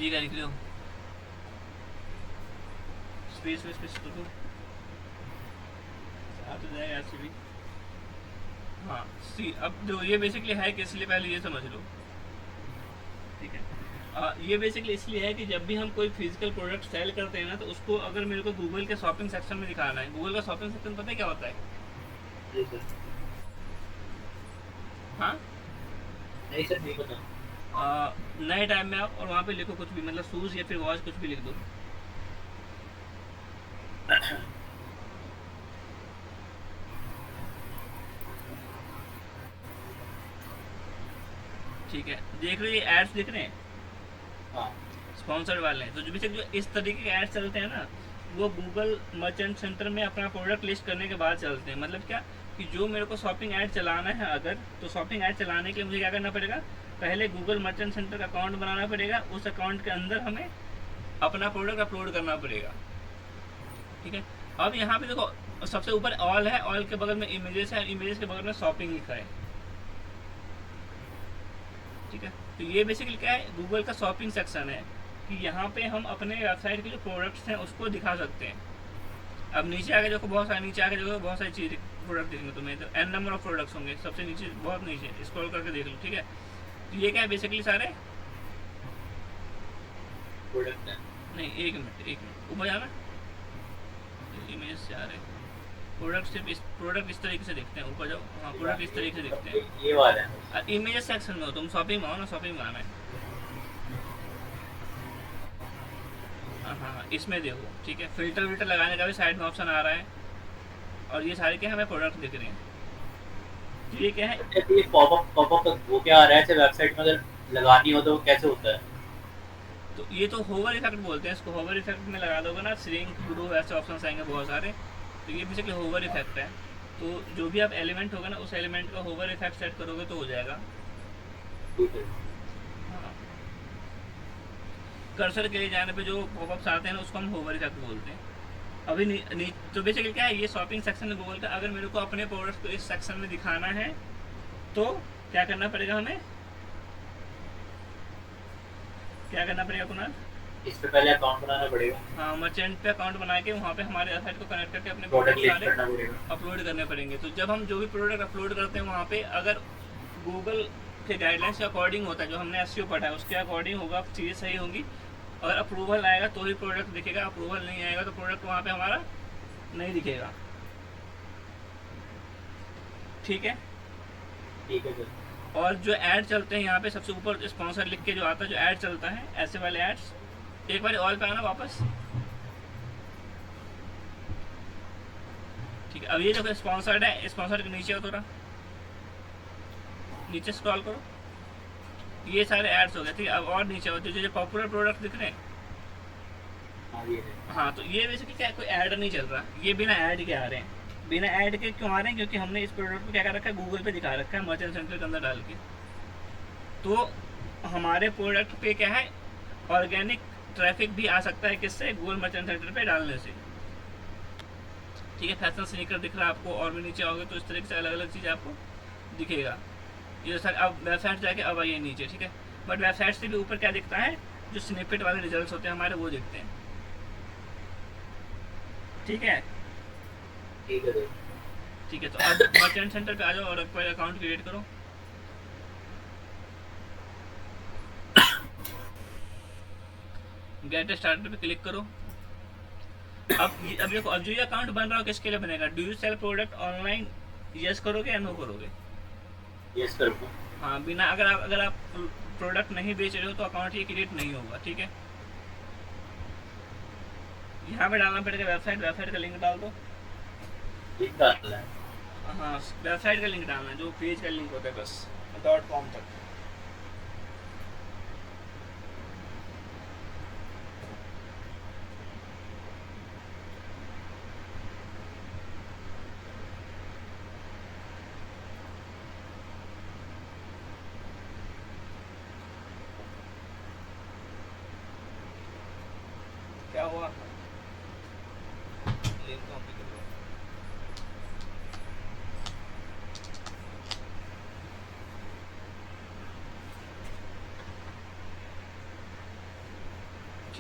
ये क्या लिख रहे हो? स्पेस स्पेस स्पेस तो आ तो जाएगा ऐसे भी। हाँ सी, अब जो ये बेसिकली है कि इसलिए पहले ये समझ लो, ठीक है। ये बेसिकली इसलिए है कि जब भी हम कोई फिजिकल प्रोडक्ट सेल करते हैं ना, तो उसको अगर मेरे को गूगल के शॉपिंग सेक्शन में दिखाना है, गूगल का शॉपिंग सेक्शन पता है क्या होता है? नहीं सर। हाँ, नहीं सर, नहीं पता। नए टाइम में आप और वहाँ पे लिखो कुछ भी, मतलब शूज़ या फिर वॉच कुछ भी लिख दो। ठीक है, देख रहे हो ये एड्स दिख रहे हैं, हाँ। स्पॉन्सर्ड वाले हैं। तो जो भी जो इस तरीके के एड्स चलते हैं ना, वो गूगल मर्चेंट सेंटर में अपना प्रोडक्ट लिस्ट करने के बाद चलते हैं। मतलब क्या, कि जो मेरे को शॉपिंग ऐड चलाना है अगर, तो शॉपिंग ऐड चलाने के लिए मुझे क्या करना पड़ेगा, पहले गूगल मर्चेंट सेंटर का अकाउंट बनाना पड़ेगा, उस अकाउंट के अंदर हमें अपना प्रोडक्ट अपलोड करना पड़ेगा, ठीक है। अब यहाँ पे देखो सबसे ऊपर ऑल है, ऑल के बगल में इमेजेस है, इमेजेस के बगल में शॉपिंग लिखा है, ठीक है। तो ये बेसिकली क्या है, गूगल का शॉपिंग सेक्शन है, कि यहाँ पे हम अपने वेबसाइट के जो प्रोडक्ट्स हैं उसको दिखा सकते हैं। अब नीचे आके देखो, बहुत सारे नीचे आके देखो, बहुत सारी चीज़ प्रोडक्ट दिखेंगे तुम्हें, तो एन नंबर ऑफ प्रोडक्ट्स होंगे सबसे नीचे, बहुत नीचे स्क्रॉल करके देख लो, ठीक है। तो ये क्या है बेसिकली सारे, प्रोडक्ट है। नहीं एक मिनट एक मिनट, ऊपर जाना, इमेज से आ रहे प्रोडक्ट, सिर्फ इस प्रोडक्ट इस तरीके से दिखते हैं, ऊपर जाओ, हाँ प्रोडक्ट इस तरीके से दिखते ये वाला है बस। हैं। इमेजेस सेक्शन में हो तुम, शॉपिंग में हो ना, शॉपिंग में आना है। हाँ हाँ हाँ, इसमें देखो, ठीक है। फिल्टर विल्टर लगाने का भी साइड में ऑप्शन आ रहा है, और ये सारे क्या हमें प्रोडक्ट दिख रहे हैं। तो ये क्या है, अच्छा, तो ये पॉपअप पॉपअप वो क्या आ रहा है ऐसे वेबसाइट में, अगर लगानी हो तो वो कैसे होता है? तो ये तो होवर इफेक्ट बोलते हैं इसको। होवर इफेक्ट में लगा दोगे ना, श्रिंक, ग्रो, ऐसे ऑप्शन आएंगे बहुत सारे। तो ये बेसिकली होवर इफेक्ट है। तो जो भी आप एलिमेंट होगा ना, उस एलिमेंट का होवर इफेक्ट सेट करोगे तो हो जाएगा। ठीक है। हाँ, कर्सर के लिए जाने पे जो पॉपअप्स आते हैं ना, उसको हम होवर इफेक्ट बोलते हैं। अभी तो बेसिकली क्या है, ये शॉपिंग सेक्शन है गूगल का। अगर मेरे को अपने प्रोडक्ट को इस सेक्शन में दिखाना है, तो क्या करना पड़ेगा हमें, क्या करना पड़ेगा कुणाल? इस पे पहले अकाउंट बनाना पड़ेगा। हाँ, मर्चेंट पे अकाउंट बना के वहाँ पे हमारे वेबसाइट को कनेक्ट करके अपने प्रोडक्ट प्रोडक्ट लिस्ट सारे करना पड़ेगा। अपलोड करने पड़ेंगे। तो जब हम जो भी प्रोडक्ट अपलोड करते हैं वहाँ पे, अगर गूगल के गाइडलाइंस के अकॉर्डिंग होता है, जो हमने एसईओ पढ़ा है उसके अकॉर्डिंग होगा, चीज़ें सही होंगी। अगर अप्रूवल आएगा तो ही प्रोडक्ट दिखेगा, अप्रूवल नहीं आएगा तो प्रोडक्ट वहाँ पे हमारा नहीं दिखेगा, ठीक है। ठीक है सर। और जो ऐड चलते हैं यहाँ पे सबसे ऊपर स्पॉन्सर लिख के जो आता है, जो ऐड चलता है ऐसे वाले एड्स, एक बार ऑल पे आना वापस, ठीक है। अब ये जो स्पॉन्सर्ड है, स्पॉन्सर्ड के नीचे हो थोड़ा, नीचे स्क्रॉल करो, ये सारे एड्स हो गए, ठीक है। अब और नीचे हो, जो जो पॉपुलर प्रोडक्ट दिख रहे हैं, हाँ ये है। हाँ, तो ये बेसिकली क्या है, कोई ऐड नहीं चल रहा, ये बिना ऐड के आ रहे हैं। बिना ऐड के क्यों आ रहे हैं, क्योंकि हमने इस प्रोडक्ट को क्या कर रखा है, गूगल पे दिखा रखा है मर्चेंट सेंटर के अंदर डाल के। तो हमारे प्रोडक्ट पे क्या है, ऑर्गेनिक ट्रैफिक भी आ सकता है, किससे, गूगल मर्चेंट सेंटर पे डालने से, ठीक है। फैशन स्नीकर दिख रहा है आपको, और भी नीचे आओगे तो इस तरीके से अलग अलग चीज़ आपको दिखेगा। ये सर अब वेबसाइट जाके अब आइए नीचे, ठीक है। बट वेबसाइट से भी ऊपर क्या दिखता है, जो स्निपेट वाले रिजल्ट्स होते हैं हमारे, वो दिखते हैं, ठीक है। ठीक है सर। ठीक है, तो अब मर्चेंट सेंटर पे आ जाओ और पहले अकाउंट क्रिएट करो। गेट स्टार्टर पे क्लिक करो। अब देखो, अब जो ये अकाउंट बन रहा हो किसके लिए बनेगा, do you sell product online, yes करोगे या नो करोगे? यस कर दो। हाँ, बिना अगर आप प्रोडक्ट नहीं बेच रहे हो तो अकाउंट ये क्रिएट नहीं होगा, ठीक है। यहाँ पे डालना पड़ेगा वेबसाइट, वेबसाइट का लिंक डाल दो। लिंक डालना है। हाँ, वेबसाइट का लिंक डालना है, जो पेज का लिंक होता है बस, .com तक। क्या हुआ, लिंक कॉपी कर लो।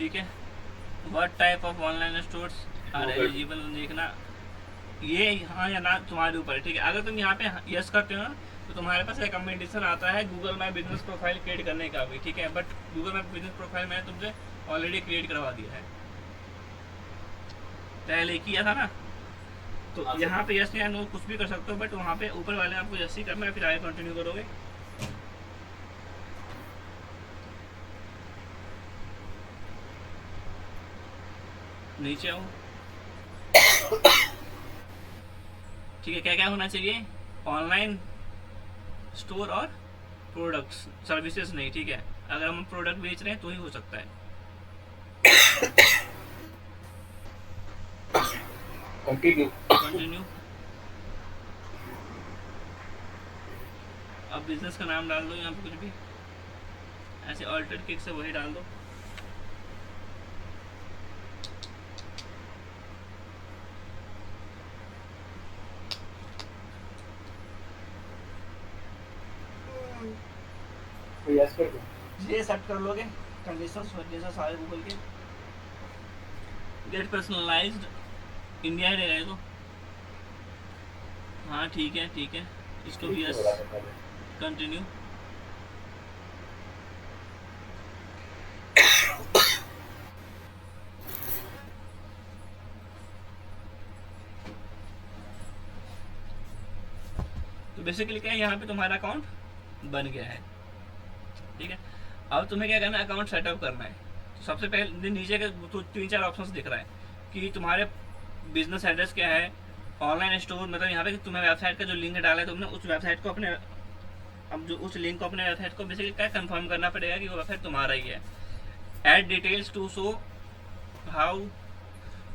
ठीक है, what type of online stores are eligible देखना, ये हाँ या ना तुम्हारे ऊपर है। ठीक है, अगर तुम यहाँ पे यस करते हो ना तो तुम्हारे पास रिकमेंडेशन आता है Google my business profile create करने का भी। ठीक है, but Google my business profile मैंने तुमसे ऑलरेडी क्रिएट करवा दिया है, पहले किया था ना। तो यहाँ पे यस या नो कुछ भी कर सकते हो, बट वहाँ पे ऊपर वाले आपको यस ही करना है, फिर आगे कंटिन्यू करोगे। नीचे आओ। ठीक है, क्या क्या होना चाहिए, ऑनलाइन स्टोर और प्रोडक्ट्स, सर्विसेज नहीं। ठीक है, अगर हम प्रोडक्ट बेच रहे हैं तो ही हो सकता है। कंटिन्यू। अब बिजनेस का नाम डाल दो यहाँ पे, कुछ भी ऐसे ऑल्टर किक से वही डाल दो। यस कर दो, ये सेट कर लोगे कंडीशंस जैसे सारे गूगल के। गेट पर्सनलाइज्ड इंडिया ही रहेगा ये तो। हाँ ठीक है, ठीक है, इसको भी यस। कंटिन्यू। तो बेसिकली क्या है, यहाँ पे तुम्हारा अकाउंट बन गया है। ठीक है, अब तुम्हें क्या करना है, अकाउंट सेटअप करना है। तो सबसे पहले नीचे के तो 3-4 ऑप्शंस दिख रहा है कि तुम्हारे बिजनेस एड्रेस क्या है, ऑनलाइन स्टोर, मतलब यहाँ पे तुम्हें वेबसाइट का जो लिंक डाला है तुमने, उस वेबसाइट को अपने, अब जो उस लिंक को अपने वेबसाइट को बेसिकली क्या कंफर्म करना पड़ेगा कि वो वेबसाइट तुम्हारा ही है। Add details to show how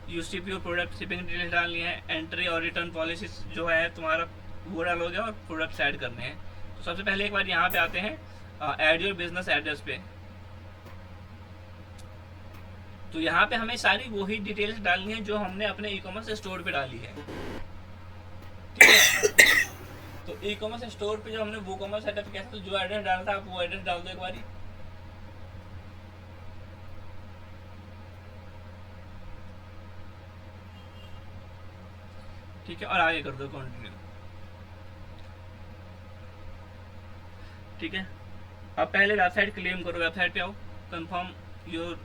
you ship your product, shipping details डालनी है। एंट्री और रिटर्न पॉलिसी जो है तुम्हारा वो डालोगे, और प्रोडक्ट्स ऐड करने हैं। तो सबसे पहले एक बार यहाँ पे आते हैं ऐड योर बिजनेस एड्रेस पे। तो यहाँ पे हमें सारी वही डिटेल्स डालनी है जो हमने अपने ई कॉमर्स स्टोर पे डाली है। ठीक है, तो ई कॉमर्स स्टोर पे जब हमने वो कॉमर्स सेटअप किया था, तो जो एड्रेस डाला था आप वो एड्रेस डाल दो एक बारी। ठीक है, और आगे कर दो कंटिन्यू। ठीक है, अब पहले वेबसाइट क्लेम करो, वेबसाइट पे आओ, कंफर्म योर,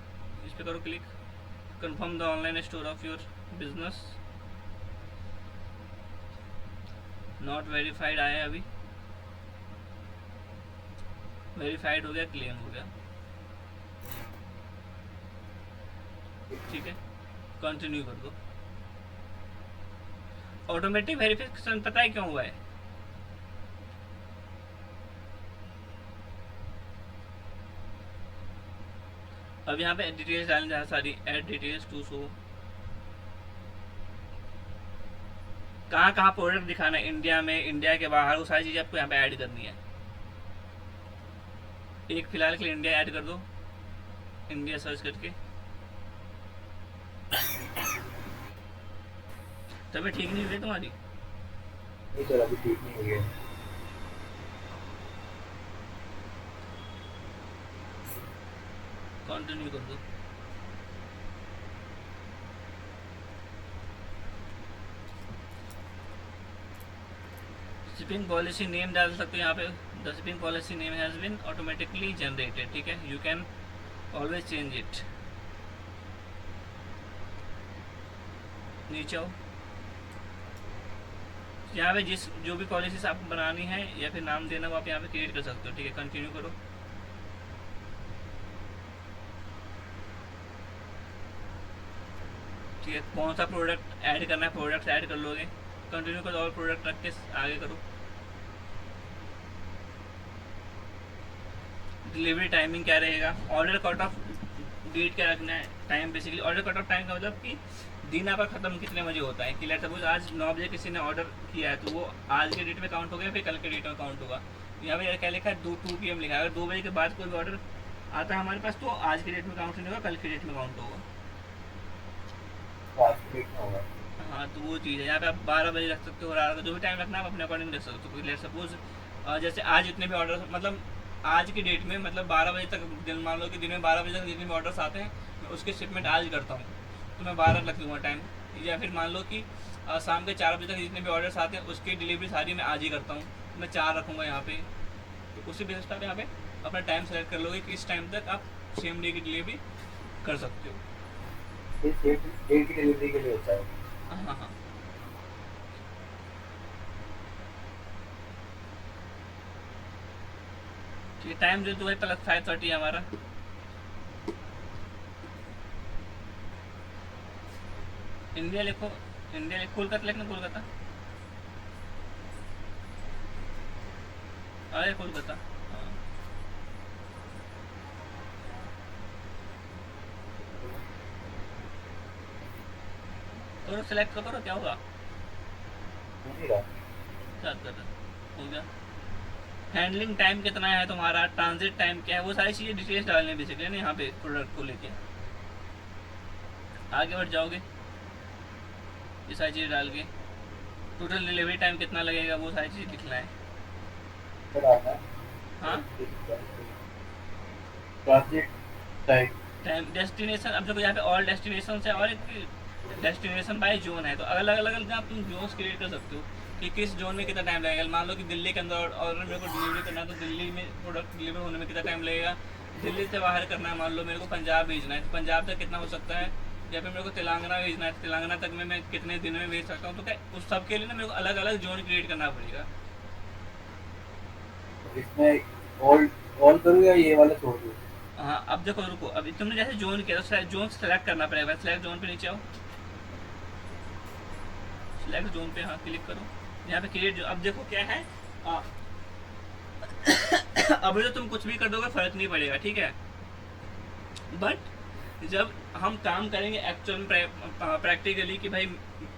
इस पे करो click, confirm the online store of your business. Not verified आया है अभी, वेरीफाइड हो गया, क्लेम हो गया। ठीक है, कंटिन्यू कर दो। ऑटोमेटिक वेरिफिकेशन पता है क्यों हुआ है, अब यहाँ पे डिटेल्स डालने जा सारी, ऐड डिटेल्स टू शो, कहाँ कहाँ प्रोडक्ट दिखाना है, इंडिया में, इंडिया के बाहर, वो सारी चीज़ें आपको यहाँ पे ऐड करनी है। एक फिलहाल के लिए इंडिया ऐड कर दो, इंडिया सर्च करके। तबीयत ठीक नहीं हुई तुम्हारी? नहीं सर, अभी ठीक नहीं हुई है। कंटिन्यू कर दो। शिपिंग पॉलिसी नेम डाल सकते हो यहाँ पे, the shipping policy name has been automatically generated. ठीक है, you can always change it. नीचे आओ, यहाँ पे जिस जो भी पॉलिसीज आपको बनानी है या फिर नाम देना वो आप यहाँ पे क्रिएट कर सकते हो। ठीक है, कंटिन्यू करो। ठीक है, कौन सा प्रोडक्ट ऐड करना है, प्रोडक्ट ऐड कर लोगे, कंटिन्यू करो, और प्रोडक्ट रख के आगे करो। डिलीवरी टाइमिंग क्या रहेगा, ऑर्डर कट ऑफ डेट क्या रखना है, time, basically order cut off time का मतलब कि दिन आपका खत्म कितने बजे होता है, कि लेट सपोज आज 9 बजे किसी ने ऑर्डर किया है तो वो आज के डेट में काउंट होगा, फिर कल के डेट में काउंट होगा। यहाँ पे क्या लिखा है, 2 PM लिखा है। अगर 2 बजे के बाद कोई भी ऑर्डर आता है हमारे पास तो आज के डेट में काउंट नहीं होगा, कल के डेट में काउंट होगा। हाँ, तो वो चीज़ है। यहाँ पे आप 12 बजे रख सकते हो, और जो भी टाइम रखना है आप अपने अकॉर्डिंग रख सकते हो। लेट सपोज जैसे आज इतने भी ऑर्डर, मतलब आज की डेट में, मतलब 12 बजे तक, दिन मान लो कि दिन में 12 बजे तक जितने भी ऑर्डर्स आते हैं उसकी शिपमेंट आज करता हूँ तो मैं 12 रख लूँगा टाइम, या फिर मान लो कि शाम के 4 बजे तक जितने भी ऑर्डर्स आते हैं उसकी डिलीवरी सारी मैं आज ही करता हूँ, मैं 4 रखूँगा यहाँ पे। तो उसी बेसिस पर आप यहाँ पे अपना टाइम सेलेक्ट कर लोगे कि इस टाइम तक आप सेम डे की डिलीवरी कर सकते हो। ये सेम डे की डिलीवरी के लिए होता है। हाँ हाँ। ठीक, टाइम जो तो है प्लस 5:30 है हमारा। इंडिया लिखो, इंडिया लिखो, कोलकाता लिखना, कोलकाता, अरे कोलकाता। हाँ, तो सिलेक्ट करो, क्या होगा, नहीं रहा। क्या कर रहा हो गया। हैंडलिंग टाइम कितना है तुम्हारा, ट्रांजिट टाइम क्या है, वो सारी चीज़ें डिटेल्स डालनी है बेसिकली ना यहाँ पे प्रोडक्ट को लेके। आगे बढ़ जाओगे ये सारी चीज़ें डाल के, टोटल डिलीवरी टाइम कितना लगेगा वो सारी चीज़ें लिखना है। फिर आता है हाँ, ट्रांजिट टाइम। टाइम, डेस्टिनेशन, अब देखो यहाँ पे ऑल डेस्टिनेशन है और एक डेस्टिनेशन बाय जोन है, तो अलग अलग आप तुम जोन्स क्रिएट कर सकते हो कि किस जोन में कितना टाइम लगेगा। मान लो कि दिल्ली के अंदर ऑर्डर मेरे को डिलीवरी करना है तो दिल्ली में प्रोडक्ट डिलीवर होने में कितना टाइम लगेगा। दिल्ली से बाहर करना है, मान लो मेरे को पंजाब भेजना है तो पंजाब तक कितना हो सकता है, या फिर मेरे को तेलंगाना भेजना है तो तेलंगाना तक में मैं कितने दिन में भेज सकता हूँ। तो क्या उस सब के लिए ना मेरे को अलग अलग जोन क्रिएट करना पड़ेगा। इसमें ऑल करूँ या ये वाला छोड़ दूँ? हाँ, अब देखो रुको, अभी तुमने जैसे जोन किया तो जोन सेलेक्ट करना पड़ेगा। सेलेक्ट जोन पे नीचे आओ, सिलेक्ट जोन पे हाँ क्लिक करो, यहाँ पे क्रिएट जो, अब देखो क्या है अभी तो तुम कुछ भी कर दोगे फर्क नहीं पड़ेगा, ठीक है, बट जब हम काम करेंगे एक्चुअल में प्रैक्टिकली कि भाई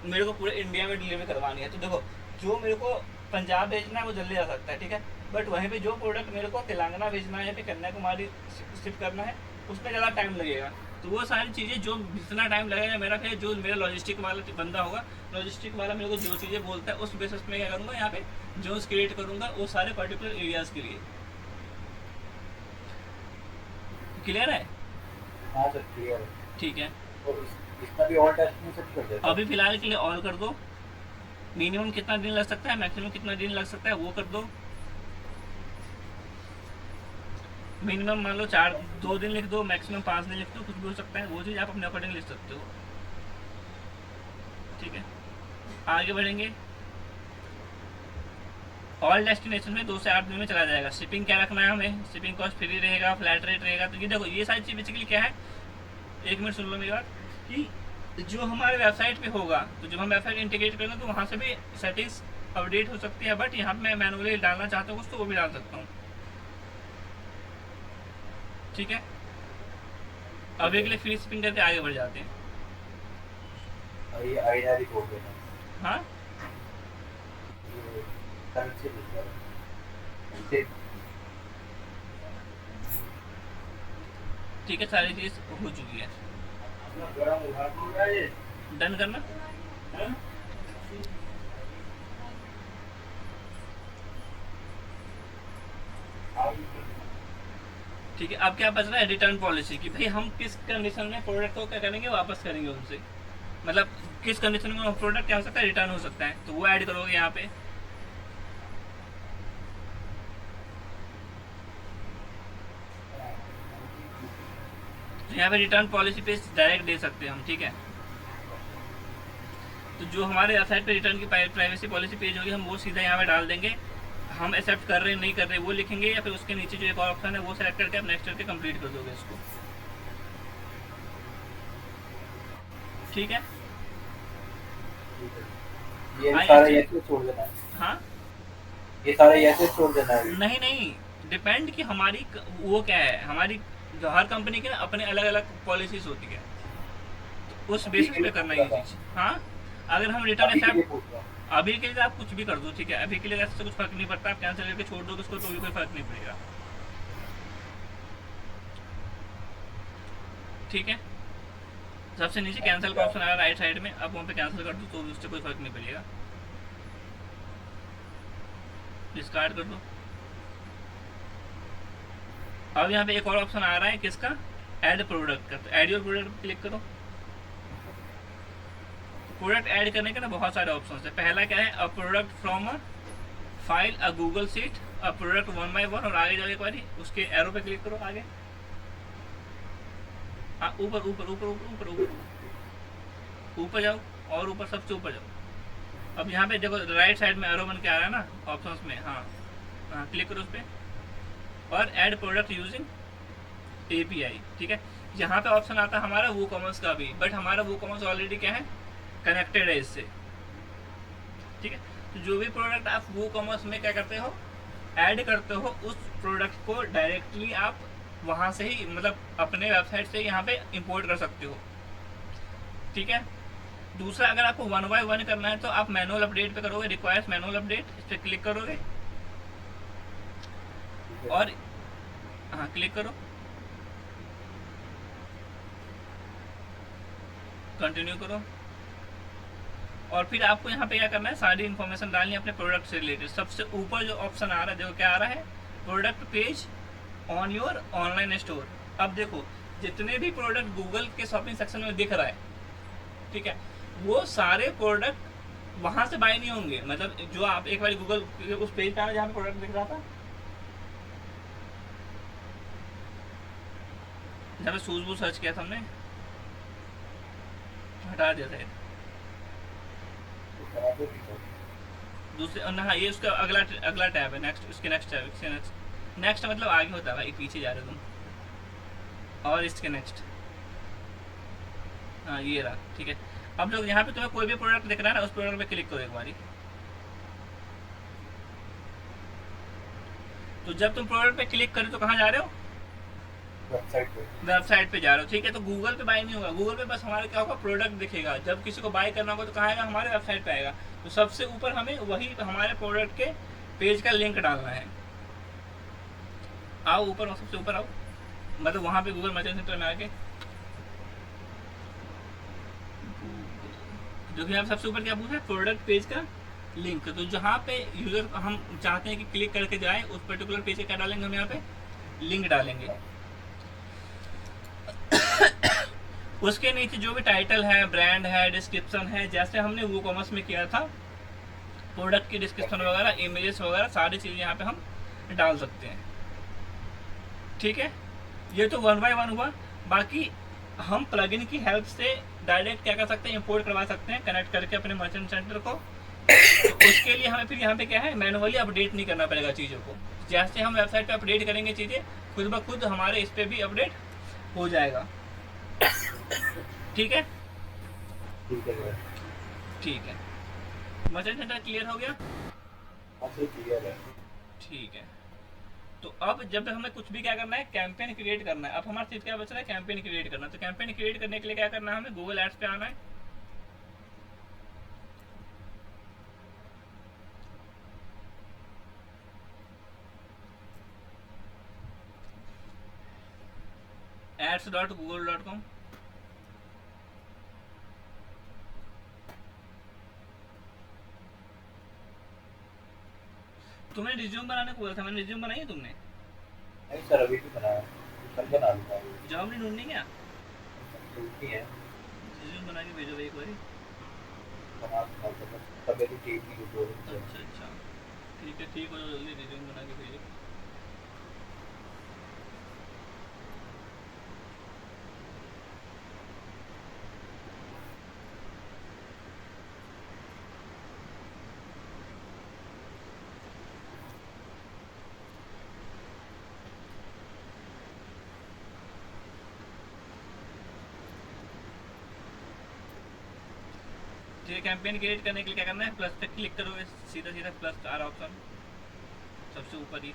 मेरे को पूरे इंडिया में डिलीवरी करवानी है, तो देखो जो मेरे को पंजाब भेजना है वो जल्दी आ सकता है, ठीक है, बट वहीं पे जो प्रोडक्ट मेरे को तेलंगाना भेजना है या फिर कन्याकुमारी शिफ्ट करना है उसमें ज़्यादा टाइम लगेगा। तो वो सारी चीज़ें जो जितना टाइम लगेगा मेरा, फिर जो मेरा लॉजिस्टिक वाला बंदा होगा, लॉजिस्टिक वाला मेरे को जो चीज़ें बोलता है उस बेसिस पे क्या करूँगा, यहाँ पे जोन्स क्रिएट करूँगा वो सारे पर्टिकुलर एरियाज़ के लिए। क्लियर है? हाँ सर क्लियर है। ठीक है, और इसका भी ऑल डेस्टिनेशन कर देता अभी फिलहाल के लिए ऑल कर दो। मिनिमम कितना दिन लग सकता है, मैक्सिमम कितना दिन लग सकता है वो कर दो। मिनिमम मान लो 2 दिन लिख दो, मैक्सिमम 5 दिन लिख दो, कुछ भी हो सकता है, वो चीज़ आप अपने अकॉर्डिंग लिख सकते हो। ठीक है, आगे बढ़ेंगे। ऑल डेस्टिनेशन में 2 से 8 दिन में चला जाएगा। शिपिंग क्या रखना है हमें, शिपिंग कॉस्ट फ्री रहेगा, फ्लैट रेट रहेगा। तो ये देखो ये सारी चीज़ बेसिकली क्या है, एक मिनट सुन लो मेरी बात, कि जो हमारे वेबसाइट पे होगा तो जब हम वेबसाइट इंटीग्रेट करेंगे तो वहाँ से भी सेटिंग्स अपडेट हो सकती है, बट यहाँ पे मैं मैनुअली डालना चाहता हूँ कुछ तो वो भी डाल सकता हूँ। ठीक है, अभी के लिए फ्री शिपिंग करके आगे बढ़ जाते हैं। है। ये आईआर ही बोल देना। हाँ, ये करेंसी लिख रहा है। ठीक है, सारी चीज़ हो चुकी है, डन करना। ठीक है, अब क्या बच रहा है, रिटर्न पॉलिसी की, भाई हम किस कंडीशन में प्रोडक्ट को क्या करेंगे, वापस करेंगे उनसे, मतलब किस कंडीशन में प्रोडक्ट क्या हो सकता है, रिटर्न हो सकता है, तो वो ऐड करोगे यहाँ पे। तो यहाँ पे रिटर्न पॉलिसी पे डायरेक्ट दे सकते हैं हम, ठीक है। तो जो हमारे वेबसाइट पे रिटर्न की प्राइवेसी पॉलिसी पेज होगी हम वो सीधा यहाँ पे डाल देंगे, हम एक्सेप्ट कर रहे हैं नहीं कर रहे वो लिखेंगे, या फिर उसके नीचे जो एक और ऑप्शन है वो सेलेक्ट करके आप नेक्स्ट करके कंप्लीट कर दोगे इसको। ठीक है, ये हाँ, सारा ये ऐसे छोड़ देना है। हाँ, ये सारा ऐसे छोड़ देना है। नहीं नहीं, डिपेंड कि हमारी वो क्या है, हमारी जो हर कंपनी की ना अपने अलग अलग पॉलिसीज होती है, तो उस अभी बेसिस के पे लिए करना पूछ ये रहा चीज़। हाँ, अगर हम था। रिटर्न अभी के लिए एक्सेप्ट, पूछ रहा हूँ। अभी के लिए आप कुछ भी कर दो, ठीक है, अभी के लिए ऐसे कुछ फर्क नहीं पड़ता, आप कैंसिल करके छोड़ दो उसको तो भी कोई फर्क नहीं पड़ेगा। ठीक है, सबसे नीचे कैंसिल का ऑप्शन आ रहा है राइट साइड में, आप वहाँ पे कैंसिल कर दो तो भी उससे कोई फर्क नहीं पड़ेगा, डिस्कार्ड कर दो। अब यहाँ पे एक और ऑप्शन आ रहा है किसका, ऐड प्रोडक्ट का, तो ऐड योर प्रोडक्ट पे क्लिक करो। प्रोडक्ट ऐड करने के ना बहुत सारे ऑप्शन है। पहला क्या है, a product from a file, a Google sheet, a product 1 by 1, और आगे जाओ एक बारी उसके एरो पे क्लिक करो आगे। ऊपर ऊपर ऊपर ऊपर ऊपर ऊपर ऊपर जाओ, और ऊपर सबसे ऊपर जाओ। अब यहाँ पे देखो राइट साइड में एरो बन के आ रहा है ना ऑप्शंस में, हाँ हाँ क्लिक करो उस पर, और ऐड प्रोडक्ट यूजिंग एपीआई। ठीक है, यहाँ पे ऑप्शन आता है हमारा वो कॉमर्स का भी, बट हमारा वो कॉमर्स ऑलरेडी क्या है, कनेक्टेड है इससे। ठीक है, तो जो भी प्रोडक्ट आप वो कॉमर्स में क्या करते हो, ऐड करते हो, उस प्रोडक्ट को डायरेक्टली आप वहाँ से ही, मतलब अपने वेबसाइट से यहाँ पे इंपोर्ट कर सकते हो। ठीक है, दूसरा अगर आपको 1 by 1 करना है तो आप मैनुअल अपडेट पे करोगे, रिक्वायर्स मैनुअल अपडेट, इस पर क्लिक करोगे और हाँ क्लिक करो, कंटिन्यू करो, और फिर आपको यहाँ पे क्या करना है, सारी इन्फॉर्मेशन डालनी है अपने प्रोडक्ट से रिलेटेड। सबसे ऊपर जो ऑप्शन आ रहा है देखो क्या आ रहा है, product page on your online store. अब देखो जितने भी प्रोडक्ट गूगल के शॉपिंग सेक्शन में दिख रहा है, ठीक है, वो सारे प्रोडक्ट वहां से बाय नहीं होंगे। मतलब जो आप एक बार गूगल उस पेज पे आना जहाँ पे प्रोडक्ट दिख रहा था, जहाँ पे शूज वूज सर्च किया था हमने, हटा दिया था दूसरे, हाँ ये उसका अगला अगला टैब है, नेक्स्ट, उसके नेक्स्ट टैब, इसके नेक्स्ट, नेक्स्ट मतलब आगे होता है भाई, पीछे जा रहे हो तुम, और इसके नेक्स्ट, हाँ ये रहा। ठीक है, अब लोग यहाँ पे तुम्हें कोई भी प्रोडक्ट दिख रहा है ना, उस प्रोडक्ट पे क्लिक करो एक बारी। तो जब तुम प्रोडक्ट पे क्लिक करो तो कहाँ जा रहे हो, वेबसाइट पे जा रहे हो। ठीक है, तो गूगल पे बाय नहीं होगा, गूगल पे बस हमारे क्या होगा, प्रोडक्ट दिखेगा। जब किसी को बाय करना होगा तो कहाँ आएगा, हमारे वेबसाइट पे आएगा। तो सबसे ऊपर हमें वही हमारे प्रोडक्ट के पेज का लिंक डालना है। आओ ऊपर, सबसे ऊपर आओ, मतलब वहाँ पे गूगल मर्चेंट सेंटर में आके, जो कि आप सबसे ऊपर क्या पूछा है, प्रोडक्ट पेज का लिंक। तो जहाँ पे यूजर हम चाहते हैं कि क्लिक करके जाए उस पर्टिकुलर पेज का क्या डालेंगे, हम यहाँ पे लिंक डालेंगे। उसके नीचे जो भी टाइटल है, ब्रांड है, डिस्क्रिप्शन है, जैसे हमने वो कॉमर्स में किया था, प्रोडक्ट की डिस्क्रिप्शन वगैरह, इमेजेस वगैरह, सारी चीज़ें यहाँ पे हम डाल सकते हैं। ठीक है, ये तो 1 by 1 हुआ। बाकी हम प्लगइन की हेल्प से डायरेक्ट क्या कर सकते हैं, इंपोर्ट करवा सकते हैं कनेक्ट करके अपने मर्चेंट सेंटर को। तो उसके लिए हमें फिर यहाँ पे क्या है, मैनुअली अपडेट नहीं करना पड़ेगा चीज़ों को। जैसे हम वेबसाइट पे अपडेट करेंगे चीज़ें, खुद ब खुद हमारे इस पर भी अपडेट हो जाएगा। ठीक है, ठीक है, मर्चेंट सेंटर क्लियर हो गया। ठीक है, तो अब जब हमें कुछ भी क्या करना है, कैंपेन क्रिएट करना है। अब हमारा चीज क्या बच रहा है, कैंपेन क्रिएट करना। तो कैंपेन क्रिएट करने के लिए क्या करना है, हमें गूगल एड्स पे आना है। ads.google.com। तुमने रिज्यूम बनाने को बोला था, मैंने रिज्यूम बनाई है तुमने? नहीं सर अभी तो बनाया, कल बना लूंगा। जॉब नहीं ढूंढनी क्या? ढूंढनी है, रिज्यूम बना के भेजो एक बारी। बना दूंगा, तब मेरी टीम की जो अच्छा अच्छा, ठीक है, ठीक हो जाओ, जल्दी रिज्यूम बना के भेजो। ठीक है, कैंपेन क्रिएट करने के लिए क्या करना है, प्लस पे क्लिक करोगे, सीधा सीधा प्लस आ रहा ऑप्शन सबसे ऊपर ही।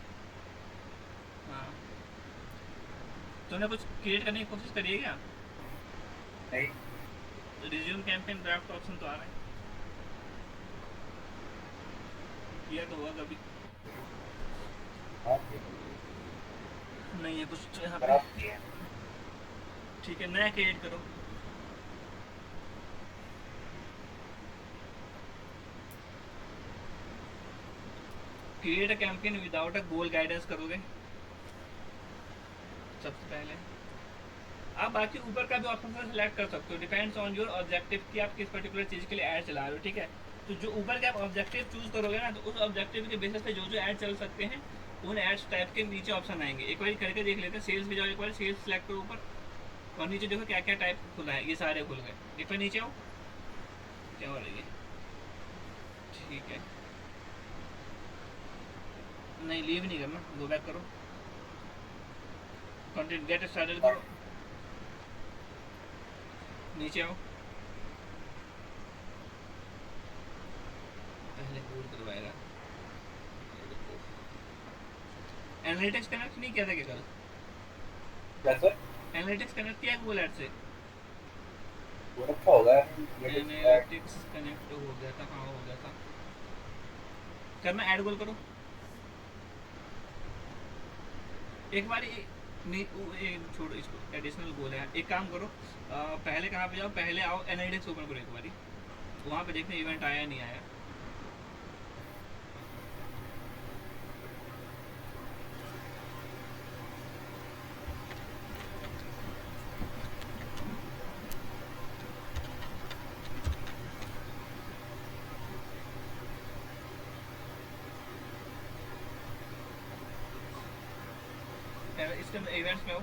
हाँ, तुमने कुछ क्रिएट करने की कोशिश करी है क्या? नहीं, रिज्यूम कैंपेन ड्राफ्ट ऑप्शन तो आ रहा है, किया तो होगा कभी? नहीं है कुछ तो यहाँ पे। ठीक है, नया क्रिएट करो। Create a campaign without a goal guidance करोगे सबसे पहले। आप बाकी ऊपर का भी ऑप्शन से सिलेक्ट कर सकते हो, डिपेंड्स ऑन योर ऑब्जेक्टिव कि आप किस पर्टिकुलर चीज़ के लिए ऐड चला रहे हो, ठीक है। तो जो ऊपर के आप ऑब्जेक्टिव चूज करोगे ना, तो उस ऑब्जेक्टिव के बेसिस पे जो जो ऐड चल सकते हैं उन एड्स टाइप के नीचे ऑप्शन आएंगे। एक बार करके देख लेते हैं, सेल्स पे जाओ, एक बार सेल्स सेलेक्ट करो ऊपर, और नीचे देखो क्या क्या टाइप खुला है, ये सारे खुल गए। एक बार नीचे आओ, क्या हो रही है, ठीक है, नहीं लीव नहीं करना, गो बैक करो, कंटेंट गेट स्टार्टेड करो, नीचे आओ, पहले पूर्ण करवाएगा। एनालिटिक्स कनेक्ट नहीं किया था क्या कल? क्या सर? एनालिटिक्स कनेक्ट किया गूगल एड से? वो रखा होगा एनालिटिक्स कनेक्ट हो गया था, हाँ हो गया था। करना, ऐड गोल करो एक बार, छोड़ो इसको, एडिशनल गोल है। एक काम करो, पहले कहाँ पे जाओ, पहले आओ एनालिटिक्स ओपन करो एक बारी, वहाँ पे देखते इवेंट आया नहीं आया। इसके इवेंट्स में हो,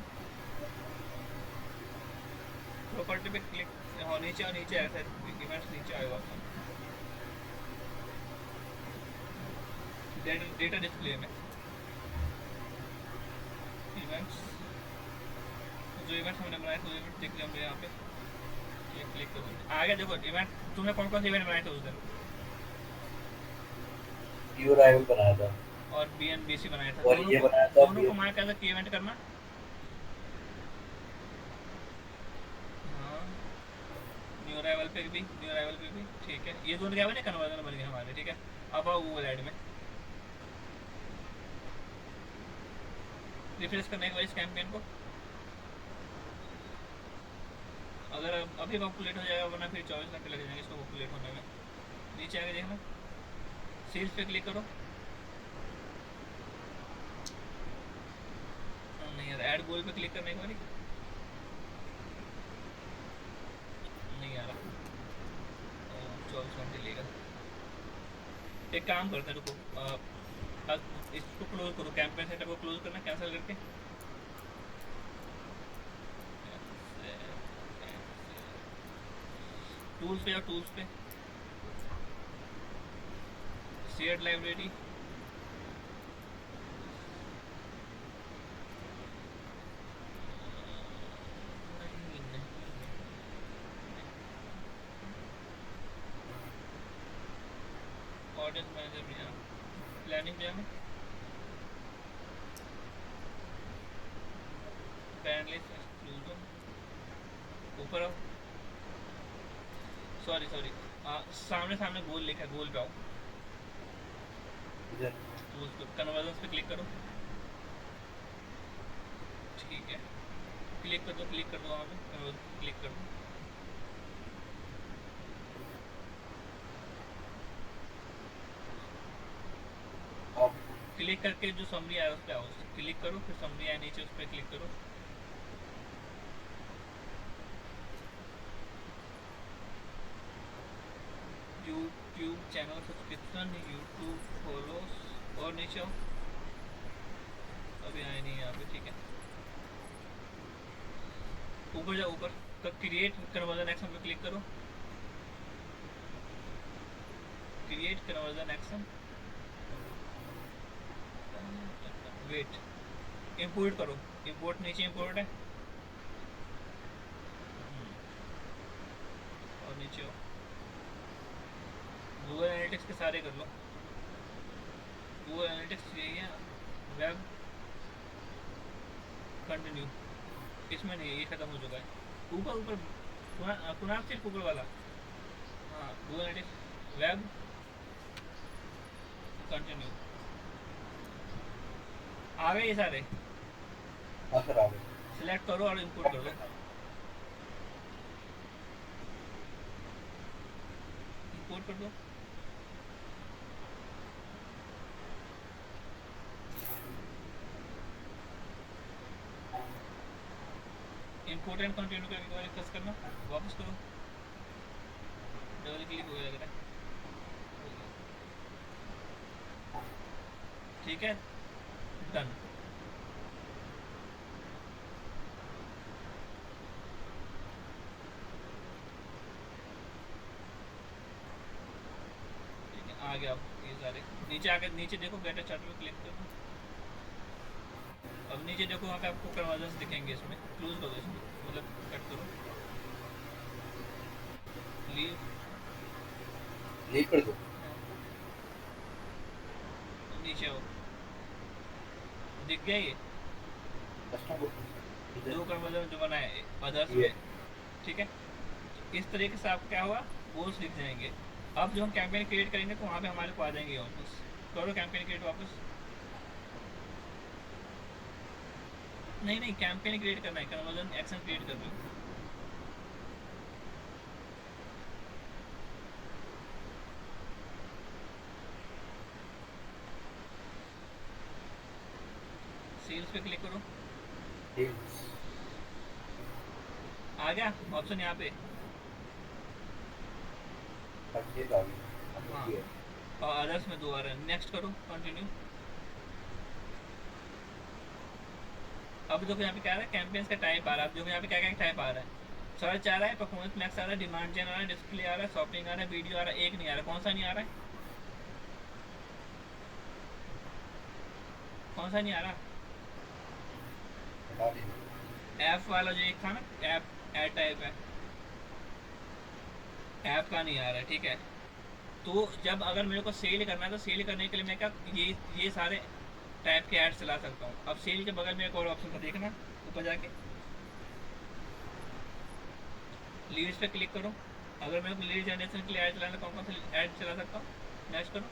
प्रॉपर्टी पे क्लिक, हाँ नीचे आओ, नीचे आया था इवेंट्स, नीचे आएगा डेटा डिस्प्ले में इवेंट्स, जो इवेंट्स हमने बनाए थे इवेंट देख लिया हमने यहाँ पे, ये क्लिक करो, आ गया देखो इवेंट। तुमने कौन कौन से इवेंट बनाए थे उस दिन? न्यू राइवल बनाया था और BNBC बनाया था, और ये बनाया था दोनों को मार्क कैसा की इवेंट करना। हाँ, न्यू राइवल पे भी, न्यू राइवल पे भी, ठीक है। ये दोनों क्या बने, कन्वर्जन बन गए हमारे, ठीक है। अब आओ गूगल ऐड में, रिफ्रेश करने के बाद इस कैंपेन को, अगर अभी पॉपुलेट हो जाएगा, वरना फिर 24 घंटे लग जाएंगे इसको पॉपुलेट होने में। नीचे आके देखना, सेल्स पे क्लिक करो, नहीं यार, ऐड गोल पे क्लिक करने के बाद नहीं आ रहा, 24 घंटे लेगा। एक काम करते हैं, रुको, इसको क्लोज करो, कैंपेन सेटअप को क्लोज करना, कैंसिल करके टूल्स पे जाओ, टूल्स पे शेयर्ड लाइब्रेरी, ऑडियंस मैनेजर में जाओ, प्लानिंग पे जाओ, ब्रांड लिस्ट एक्सक्लूजन, ऊपर आओ, सॉरी सामने सामने गोल लिखा है, गोल पे आओ, कन्वर्जन पे क्लिक करो, ठीक है, क्लिक कर दो वहाँ पे, कन्वर्जन क्लिक कर दो, क्लिक करके जो समरी आया उस पर आओ, क्लिक करो, फिर समरी आया नीचे उस पर क्लिक करो, YouTube channel subscription, YouTube follows, और नीचे आओ, अभी आए नहीं यहाँ पे, ठीक है। ऊपर जाओ, ऊपर क्रिएट कन्वर्जन एक्शन पे क्लिक करो, create conversion action, wait, import करो, इंपोर्ट नीचे इंपोर्ट है, और नीचे हो, गूगल एनालिटिक्स के सारे कर लो, गूगल एनालिटिक्स यही है, वेब कंटिन्यू, इसमें नहीं, ये खत्म हो चुका है। ऊपर कुनाल सिर्फ ऊपर वाला, हाँ गूगल एनालिटिक्स वेब कंटिन्यू, आ गए ये सारे, सिलेक्ट करो और इंपोर्ट कर दो, इंपोर्ट कर दो, एक्सपोर्ट एंड कंटिन्यू करके एक बार रिफ्रेश करना, वापस करो, डबल क्लिक हो गया, ठीक है, डन। ठीक है, आ गया ये सारे। नीचे आके नीचे देखो, गेट चार्ट पे क्लिक करो। अब नीचे देखो, वहाँ पे आपको कन्वर्जन्स दिखेंगे, इसमें क्लोज करो, इसमें मतलब कट करो, लीव कर दो। नीचे आओ, दिख गया ये दो कन्वर्जन जो बनाए अदर्स में, ठीक है। तो इस तरीके से आपको क्या हुआ, गोल्स दिख जाएंगे। अब जो हम कैंपेन क्रिएट करेंगे तो वहाँ पे हमारे को आ जाएंगे वापस। करो कैंपेन क्रिएट वापस। नहीं कैंपेन क्रिएट करना है, कन्वर्जन एक्शन क्रिएट कर दो। सेल्स पे क्लिक करो, आ गया ऑप्शन यहाँ पे, हाँ। और अदर्स में 2 आ रहे हैं, नेक्स्ट करो, कंटिन्यू। अब देखो यहाँ पे क्या आ रहा है, कैंपेन्स का टाइप आ रहा है। अब देखो यहाँ पे क्या क्या टाइप आ रहा है, सर्च आ रहा है, परफॉर्मेंस मैक्स आ रहा है, डिमांड जेन आ रहा है, डिस्प्ले आ रहा है, शॉपिंग आ रहा है, वीडियो आ रहा है। एक नहीं आ रहा, कौन सा नहीं आ रहा है, कौन सा नहीं आ रहा? ऐप वाला जो एक था ना, ऐप ऐड टाइप है, ऐप का नहीं आ रहा है, ठीक है। तो जब अगर मेरे को सेल करना है तो सेल करने के लिए मैं क्या ये सारे टाइप के ऐड चला सकता हूँ। अब सेल के बगल में एक और ऑप्शन था, देखना ऊपर जाके लीड्स पे क्लिक करो। अगर मेरे को लीड जनरेशन के लिए ऐड चलाना, कौन कौन से ऐड चला सकता हूँ, नेक्स्ट करो।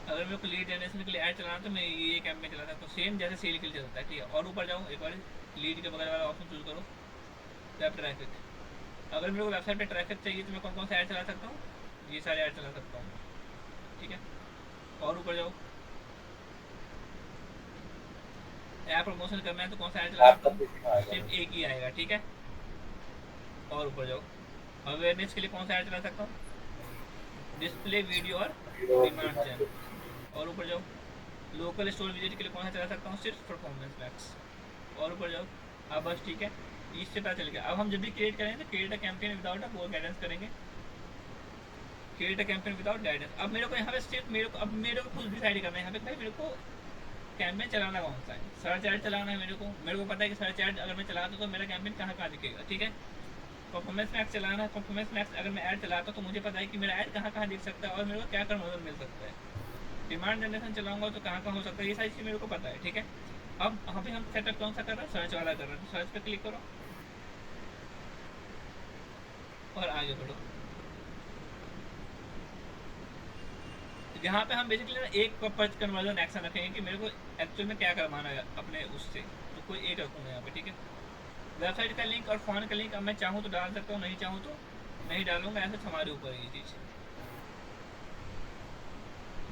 अगर मेरे को लीड जनरेशन के लिए ऐड चलाना तो मैं ये कैंपेन चला सकता हूँ, सेम जैसे सेल के लिए चलता है, ठीक है। और ऊपर जाऊँ एक बार, लीड के बगल वाला ऑप्शन चूज करो, वेब ट्रैफिक। अगर मेरे को वेबसाइट पे ट्रैफिक चाहिए तो मैं कौन कौन से ऐड चला सकता हूँ, ये सारे ऐड चला सकता हूँ, ठीक है। और ऊपर जाओ, ऐप प्रमोशन करना है तो कौन सा ऐड चला सकता हूँ, सिर्फ एक ही आएगा, ठीक है। और ऊपर जाओ, अवेयरनेस के लिए कौन सा ऐड चला सकता हूँ, डिस्प्ले, वीडियो और डिमांड जेन। और ऊपर जाओ, लोकल स्टोर विजिट के लिए कौन सा चला सकता हूँ, सिर्फ परफॉर्मेंस मैक्स। और ऊपर जाओ, अब बस ठीक है, इससे पता चल गया। अब हम जब भी क्रिएट करेंगे तो create a campaign without a goal guidance करेंगे, create a campaign without guidance. अब मेरे को यहाँ पे सिर्फ मेरे को खुद डिसाइड करना है यहाँ पे भाई मेरे को कैंपेन चलाना कौन सा है। सर्च ऐड चलाना है मेरे को पता है कि सर्च ऐड अगर मैं चलाता तो मेरा कैंपेन कहाँ कहाँ दिखेगा, ठीक है। परफॉर्मेंस मैक्स चलाना है, परफॉर्मेंस मैक्स अगर मैं ऐड चलाता तो मुझे पता है कि मेरा ऐड कहाँ कहाँ दिख सकता है और मेरे को क्या कन्वर्जन मिल सकता है। डिमांड जनरेशन चलाऊंगा तो कहाँ कहाँ हो सकता है, ये सारी चीज़ मेरे को पता है, ठीक है। अब यहाँ पे हम सेटअप कौन सा कर रहे हैं, सर्च वाला कर रहे हैं, तो सर्च पे क्लिक करो और आगे बढ़ो। यहाँ पे हम बेसिकली एक पर्पज कन्वर्जन एक्शन रखेंगे कि मेरे को एक्चुअल में क्या करवाना है अपने उससे, तो कोई एक रखूँगा यहाँ पे, ठीक है। वेबसाइट का लिंक और फोन का लिंक अब मैं चाहूँ तो डाल सकता हूँ, नहीं चाहूँ तो नहीं डालूंगा, ऐसा हमारे ऊपर है ये चीज़।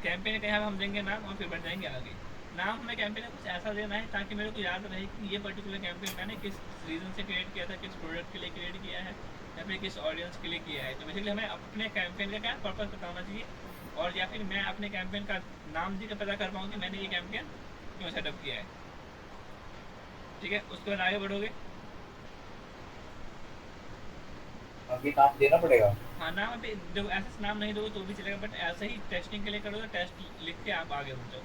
कैंपेन का यहाँ हम देंगे नाम और फिर बढ़ जाएंगे आगे। नाम हमें कैंपेन का कुछ ऐसा देना है ताकि मेरे को याद रहे कि ये पर्टिकुलर कैंपेन मैंने किस रीज़न से क्रिएट किया था, किस प्रोडक्ट के लिए क्रिएट किया है या फिर किस ऑडियंस के लिए किया है। तो बेसिकली हमें अपने कैंपेन का क्या पर्पज़ बताना चाहिए, और या फिर मैं अपने कैंपेन का नाम भी पता कर पाऊँ कि मैंने ये कैंपेन क्यों सेटअप किया है, ठीक है। उसके बाद आगे बढ़ोगे, अभी नाम देना पड़ेगा। हाँ नाम अभी देखो, ऐसे नाम नहीं दोगे तो भी चलेगा, बट ऐसे ही टेस्टिंग के लिए करोगे, टेस्ट लिख के आप आगे बढ़ जाओ।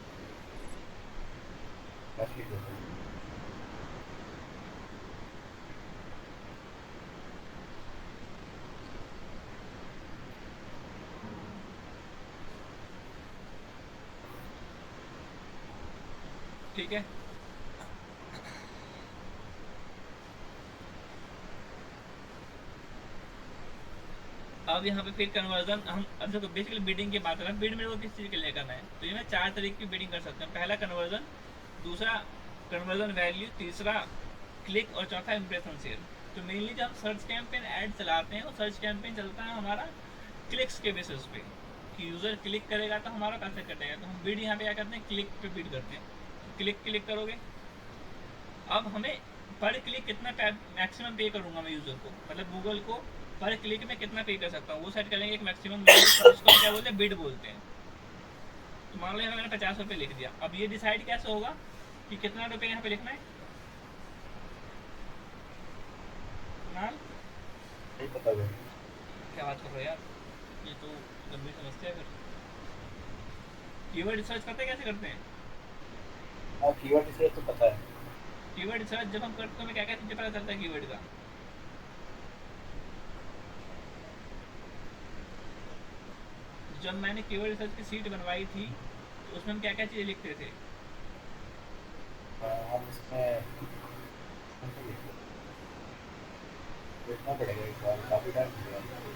ठीक है, अब यहाँ पे फिर कन्वर्जन हम अब देखो बेसिकली बिडिंग की बात कर रहे हैं। बिड मेरे को किस चीज़ के लिए करना है, तो ये मैं 4 तरीके की बिडिंग कर सकते हैं। पहला कन्वर्जन, दूसरा कन्वर्जन वैल्यू, तीसरा क्लिक और चौथा इंप्रेशन शेयर। तो मेनली जब हम सर्च कैंपेन ऐड चलाते हैं वो सर्च कैंपेन चलता है हमारा क्लिक्स के बेसिस पे कि यूज़र क्लिक करेगा तो हमारा पैसा कटेगा। तो हम बिड यहाँ पे क्या करते हैं, क्लिक पे बिड करते हैं। क्लिक क्लिक करोगे। अब हमें पर क्लिक कितना मैक्सिमम पे करूंगा मैं यूजर को, मतलब गूगल को पर क्लिक में कितना पे कर सकता हूँ वो सेट करेंगे एक मैक्सिमम, जिसको हम क्या बोलते हैं, बिड बोलते हैं। तो मान लो यहाँ मैंने 50 रुपये लिख दिया। अब ये डिसाइड कैसे होगा कि कितना रुपये यहाँ पे लिखना है? कुणाल नहीं पता भाई। क्या बात कर रहे हो यार, ये तो गंभीर समस्या है फिर। कीवर्ड रिसर्च करते कैसे करते हैं? हाँ कीवर्ड रिसर्च तो पता है। कीवर्ड रिसर्च जब हम करते हैं हमें क्या क्या चीज़ें पता चलता है कीवर्ड का? जब मैंने कीवर्ड रिसर्च की सीट बनवाई थी तो उसमें हम क्या क्या चीज़ें लिखते थे? हम इसमें देखना पड़ेगा एक बार, काफी टाइम हो गया।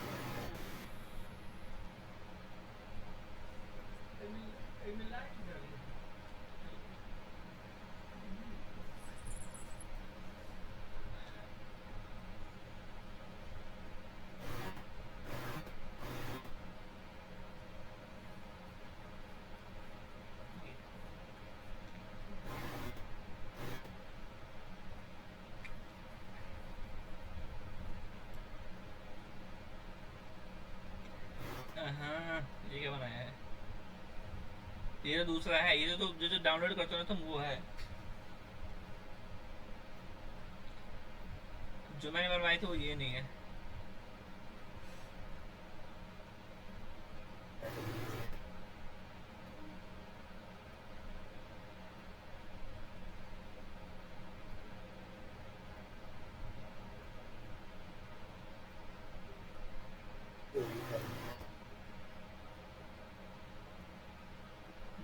हाँ, ये क्या बनाया है? ये तो दूसरा है, ये तो जो डाउनलोड करते हो ना तुम वो है। जो मैंने बनवाई थी वो ये नहीं है।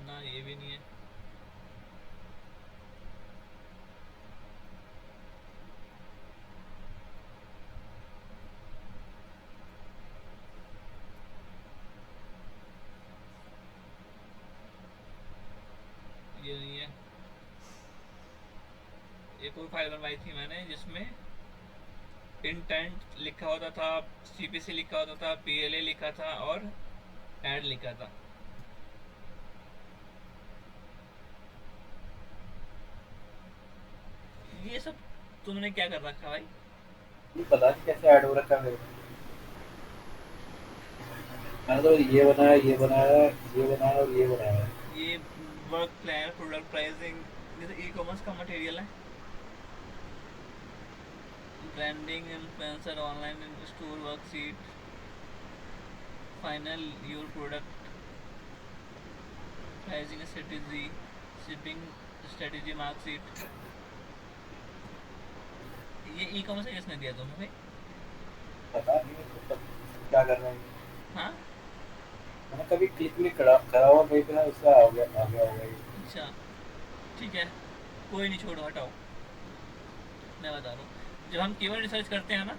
ना ये भी नहीं है। ये नहीं है। एक और फाइल बनवाई थी मैंने जिसमें इंटेंट लिखा होता था, सीपीसी लिखा होता था, पीएलए लिखा था और एड लिखा था। ये सब तुमने क्या कर रखा भाई? ये पता नहीं कैसे ऐड हो रखा है मेरे को। मैंने तो ये बनाया, ये बनाया, ये बनाया और ये बनाया। ये वर्क प्लान, प्रोडक्ट प्राइसिंग, जैसे ई कॉमर्स का मटेरियल है। Branding, influencer, online store worksheet, final your product, pricing strategy, shipping strategy, marksheet. ये ई कॉमर्स किसने दिया तुम्हें भाई? पता नहीं मतलब क्या कर रहे हैं। हाँ, मैंने कभी क्लिक क्लिक करा हुआ कहीं पे ना, उससे आ गया होगा ये। अच्छा ठीक है, कोई नहीं, छोड़ो हटाओ। मैं बता रहा हूँ, जब हम कीवर्ड रिसर्च करते हैं ना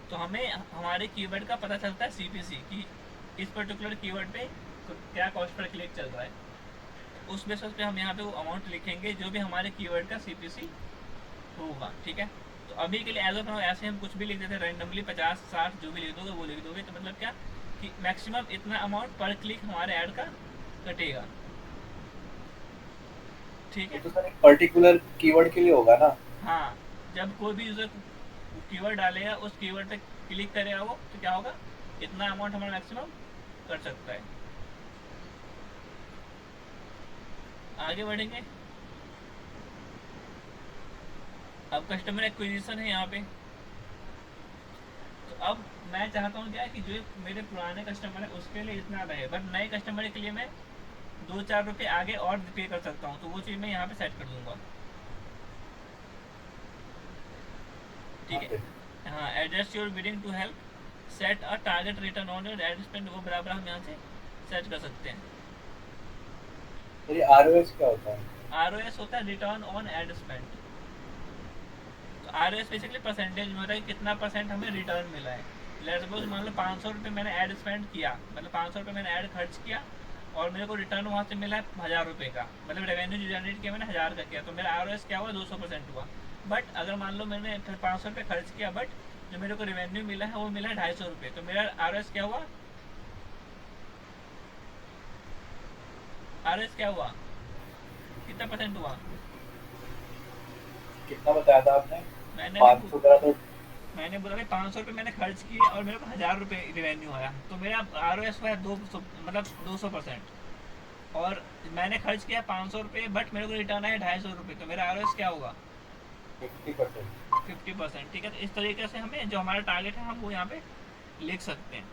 तो हमें हमारे कीवर्ड का पता चलता है सीपीसी कि इस पर्टिकुलर कीवर्ड पे क्या कॉस्ट पर क्लिक चल रहा है। उस बेसिस पे हम यहाँ पे वो अमाउंट लिखेंगे जो भी हमारे कीवर्ड का सीपीसी होगा। ठीक है, तो अभी के लिए एज ऑफ नाउ ऐसे हम कुछ भी लिख देते हैं रैंडमली, 50-60 जो भी लिख दोगे वो लिख दोगे, तो मतलब क्या कि मैक्सिमम इतना अमाउंट पर क्लिक हमारे ऐड का कटेगा। ठीक ये है, तो सर एक पर्टिकुलर कीवर्ड के लिए होगा ना। हाँ, जब कोई भी यूज़र कीवर्ड डालेगा उस कीवर्ड पे क्लिक करेगा वो, तो क्या होगा, इतना अमाउंट हमारा मैक्सिमम कर सकता है। आगे बढ़ेंगे। अब कस्टमर एक्विजिशन है यहाँ पे। तो अब मैं चाहता हूँ क्या कि जो मेरे पुराने कस्टमर है उसके लिए इतना रहे, बट नए कस्टमर के लिए मैं 2-4 रुपये आगे और पे कर सकता हूँ, तो वो चीज़ मैं यहाँ पे सेट कर दूंगा। ठीक हाँ, है, हाँ, adjust your bidding to help set a target return on your ad spend, वो बराबर हम यहाँ से सेट कर सकते हैं। तो ये आरओएस क्या होता है? आरओएस होता है रिटर्न ऑन एड स्पेंड। तो आरओएस बेसिकली परसेंटेज में होता है कि कितना परसेंट हमें रिटर्न मिला है। लेट्स सपोज मान लो 500 रुपये मैंने ऐड स्पेंड किया, मतलब 500 रुपये मैंने ऐड खर्च किया और मेरे को रिटर्न वहाँ से मिला है 1000 रुपये का, मतलब रेवेन्यू जो जनरेट किया मैंने 1000 का किया, तो मेरा आरओएस क्या हुआ, 200% हुआ। बट अगर मान लो मैंने 500 रुपये खर्च किया बट जो मेरे को रेवेन्यू मिला है वो मिला है 250 रुपये, तो मेरा आरओएस क्या हुआ, आरओएस क्या हुआ, कितना परसेंट हुआ? कितना बताया था आपने? मैंने 500 का तो मैंने बोला भाई 500 रुपये मैंने खर्च किए और मेरे को 1000 रुपये रिवेन्यू आया, तो मेरा ROS हुआ है 200%। और मैंने खर्च किया 500 रुपये, बट मेरे को रिटर्न आया 250 रुपये, तो मेरा ROS क्या होगा? 50%। 50%। ठीक है, तो इस तरीके से हमें जो हमारा टारगेट है हम वो यहाँ पे लिख सकते हैं।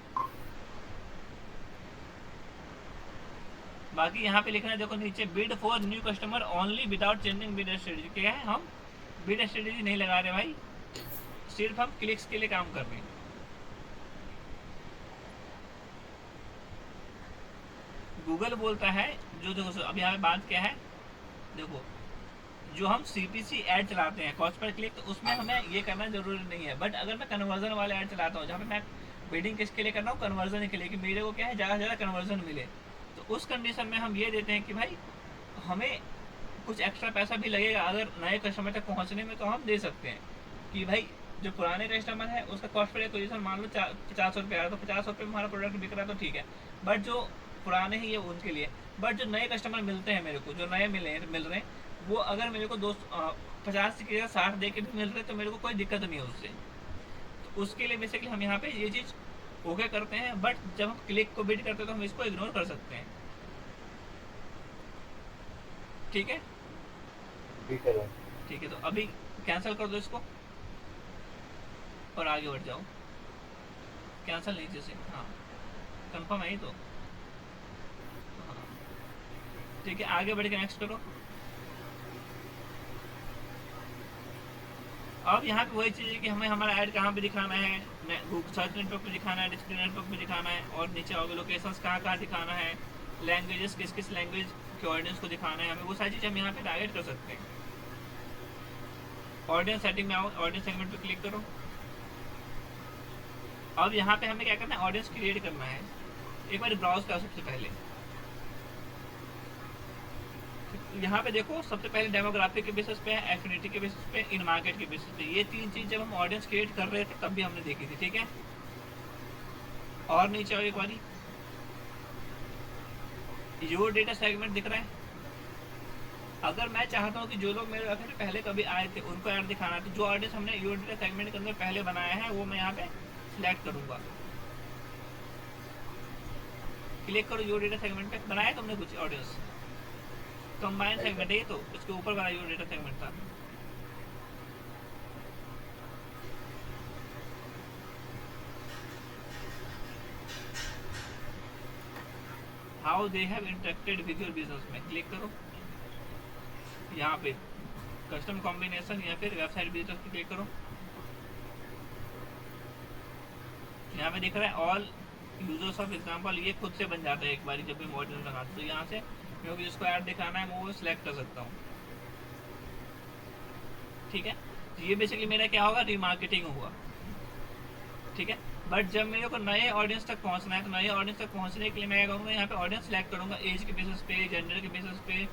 बाकी यहाँ पे लिखना है, देखो नीचे, bid for new customer only without changing bid strategy. क्या है, हम बिड स्ट्रेटेजी नहीं लगा रहे भाई, सिर्फ हम क्लिक्स के लिए काम कर रहे हैं। गूगल बोलता है, जो देखो अब यहाँ पे बात क्या है, देखो जो हम CPC ऐड चलाते हैं, कॉस्ट पर क्लिक, तो उसमें हमें ये करना जरूरी नहीं है। बट अगर मैं कन्वर्जन वाले ऐड चलाता हूँ, जहाँ पे मैं बिडिंग किसके लिए कर रहा हूँ, कन्वर्जन के लिए, कि मेरे को क्या है, ज़्यादा से ज़्यादा कन्वर्जन मिले, तो उस कंडीशन में हम ये देते हैं कि भाई हमें कुछ एक्स्ट्रा पैसा भी लगेगा अगर नए कस्टमर तक पहुँचने में, तो हम दे सकते हैं कि भाई जो पुराने कस्टमर है उसका कॉस्ट पर एक्विजिशन मान लो 50 रुपये आ रहा है, तो 50 रुपये में हमारा प्रोडक्ट बिक रहा है, तो ठीक है। बट जो पुराने ही है उनके लिए, बट जो नए कस्टमर मिलते हैं मेरे को, जो नए मिल रहे हैं, वो अगर मेरे को 50 की जगह 60 दे के भी मिल रहे, तो मेरे को कोई दिक्कत नहीं है उससे। तो उसके लिए बेसिकली हम यहाँ पे ये चीज़ ओके करते हैं। बट जब हम क्लिक को बिड करते हैं तो हम इसको इग्नोर कर सकते हैं। ठीक है, ठीक है भाई। ठीक है, तो अभी कैंसिल कर दो इसको और आगे बढ़ जाओ। कैंसिल नहीं, जैसे हाँ कंफर्म है ही तो, हाँ ठीक है, आगे बढ़ के नेक्स्ट करो। अब यहाँ पे वही चीज़ है कि हमें हमारा ऐड कहाँ पे दिखाना है, सर्च नेटवर्क पे दिखाना है, डिस्प्ले नेटवर्क पे दिखाना है, और नीचे आओगे लोकेशंस कहाँ कहाँ दिखाना है, लैंग्वेजेस किस किस लैंग्वेज के ऑडियंस को दिखाना है, हमें वो सारी चीज़ हम यहाँ पे टारगेट कर सकते हैं। ऑडियंस सेटिंग में आओ, ऑडियंस सेगमेंट पे क्लिक करो। अब यहाँ पे हमें क्या करना है, ऑडियंस क्रिएट करना है। एक बार ब्राउज करो सबसे पहले, यहाँ पे देखो सबसे पहले डेमोग्राफिक के बेसिस पे है, एफिनिटी के बेसिस पे, इन मार्केट के बेसिस पे। ये तीन चीज जब हम ऑडियंस क्रिएट कर रहे थे तब भी हमने देखी थी, ठीक है। और नीचे आओ एक बारी, योर डेटा सेगमेंट दिख रहा है। अगर मैं चाहता हूँ कि जो लोग मेरे वैसे पहले कभी आए थे उनको ऐड दिखाना है, तो जो ऑडियंस हमने योर डेटा सेगमेंट के अंदर पहले बनाया है वो मैं यहाँ पे सिलेक्ट करूँगा। क्लिक करो, योर डेटा सेगमेंट पे बनाया तुमने कुछ ऑडियंस, कंबाइन सेगमेंट है, तो उसके ऊपर वाला योर डेटा सेगमेंट था। How they have interacted with your business में क्लिक करो। यहाँ पे कस्टम कॉम्बिनेशन या फिर वेबसाइट विजिटर्स पे क्लिक करो। यहाँ पे दिख रहा है ऑल यूजर्स ऑफ एग्जाम्पल, ये खुद से बन जाता है एक बार जब भी मॉडल लगाते, तो यहाँ से क्योंकि जिसको ऐड दिखाना है मैं वो सिलेक्ट कर सकता हूँ, ठीक है। तो ये बेसिकली मेरा क्या होगा, रीमार्केटिंग होगा, ठीक है। बट जब मेरे को नए ऑडियंस तक पहुंचना है, तो नए ऑडियंस तक पहुंचने के लिए मैं क्या करूँगा, यहाँ पे ऑडियंस सेलेक्ट करूँगा, एज के बेसिस पे, जेंडर के बेसिस पे,